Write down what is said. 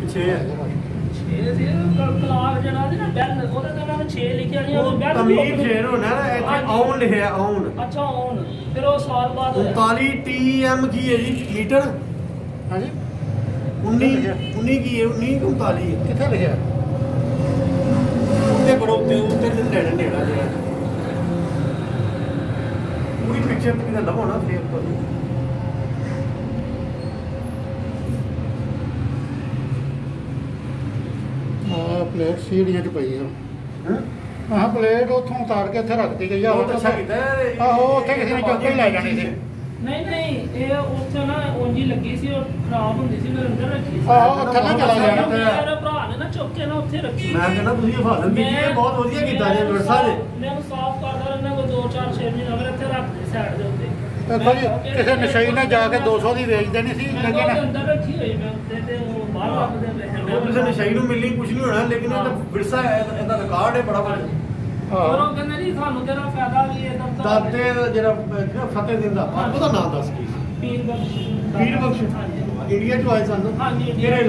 6 है 6 ਸੀ ਕਲਾਕ ਜਿਹੜਾ ਸੀ ਨਾ ਬੈਲ ਉਹਦੇ ਤੇ ਨਾਲ 6 ਲਿਖਿਆ ਸੀ ਉਹ ਬੈਲ ਤਮੀਰ ਸ਼ੇਰ ਹੋਣਾ ਨਾ ਇੱਥੇ ਆਉਣ ਲਿਖਿਆ ਆਉਣ ਅੱਛਾ ਆਉਣ ਫਿਰ ਉਹ ਸਾਲ ਬਾਅਦ 39 TM ਕੀ ਹੈ ਜੀ ਮੀਟਰ ਹਾਂਜੀ 19 ਕੀ ਹੈ 19 39 ਕਿੱਥੇ ਲਿਖਿਆ ਉੱਤੇ ਬੜੋ ਉੱਤੇ ਨੇੜੇ ਨੇੜਾ ਜਿਹੜਾ ਪੂਰੀ ਪਿਕਚਰ ਕਿਹਦਾ ਲਵਾਉਣਾ ਫੇਰ ਤੋਂ ਪਲੇਟ ਸੀੜੀਆਂ 'ਚ ਪਈ ਆ ਹਾਂ ਪਲੇਟ ਉੱਥੋਂ ਉਤਾਰ ਕੇ ਇੱਥੇ ਰੱਖਤੀ ਗਈ ਆ ਉਹ ਤਾਂ ਚਾਹੀਦਾ ਆਹੋ ਉੱਥੇ ਕਿਸੇ ਨੇ ਚੁੱਕ ਕੇ ਲੈ ਜਾਣੀ ਸੀ ਨਹੀਂ ਇਹ ਉੱਥੇ ਨਾ ਉਂਜੀ ਲੱਗੀ ਸੀ ਉਹ ਖਰਾਬ ਹੁੰਦੀ ਸੀ ਫਿਰ ਅੰਦਰ ਰੱਖੀ ਸੀ ਆਹੋ ਥੱਲੇ ਚਲਾ ਜਾਣਾ ਮੇਰੇ ਭਰਾ ਨੇ ਨਾ ਚੁੱਕ ਕੇ ਨਾ ਉੱਥੇ ਰੱਖੀ ਮੈਂ ਕਹਿੰਦਾ ਤੁਸੀਂ ਹਿਫਾਜ਼ਤ ਕੀਤੀ ਹੈ ਬਹੁਤ ਵਧੀਆ ਕੀਤਾ ਜੇ ਵਿਰਸਾ ਜੇ ਮੈਂ ਉਹਨੂੰ ਸਾਫ਼ ਕਰਦਾ ਰਹਿਣਾ ਕੋਈ 2-4 6 ਮਹੀਨੇ ਅਗਰ ਇੱਥੇ ਰੱਖ ਦੇ ਸਾਈਡ ਦੇ ਉੱਤੇ ਦੇਖੋ ਜੀ ਕਿਸੇ ਨਸ਼ਈ ਨੇ ਜਾ ਕੇ 200 ਦੀ ਵੇਚ ਦੇਣੀ ਸੀ ਲੇਕਿਨ ਅੰਦਰ ਰੱਖੀ ਹੋਈ ਮੈਂ ਉੱਤੇ ਤੇ ਉਹ ਬਾਹਰ ਰੱਖਦੇ ਪਏ ਉਹ ਕਿਸੇ ਨਸ਼ਈ ਨੂੰ ਮਿਲਣੀ ਕੁਝ ਨਹੀਂ ਹੋਣਾ ਲੇਕਿਨ ਇਹ ਤਾਂ ਵਿਰਸਾ ਹੈ ਇਹਦਾ ਰਿਕਾਰਡ ਹੈ ਬੜਾ ਵਧੀਆ ਪਰ ਉਹ ਕਹਿੰਦੇ ਜੀ ਸਾਨੂੰ ਤੇਰਾ ਫਾਇਦਾ ਵੀ ਹੈ ਦਾਦੇ ਦਾ ਜਿਹੜਾ ਫਤਿਹ ਦਿਨ ਦਾ ਉਹਦਾ ਨਾਮ ਦੱਸ ਕੀ ਪੀਰ ਬਖਸ਼ ਪੀਰ ਬਖਸ਼ ਹਾਂਜੀ ਇੰਡੀਆ ਚ ਆਏ ਸਨ ਹਾਂਜੀ ਕਿਹੜੇ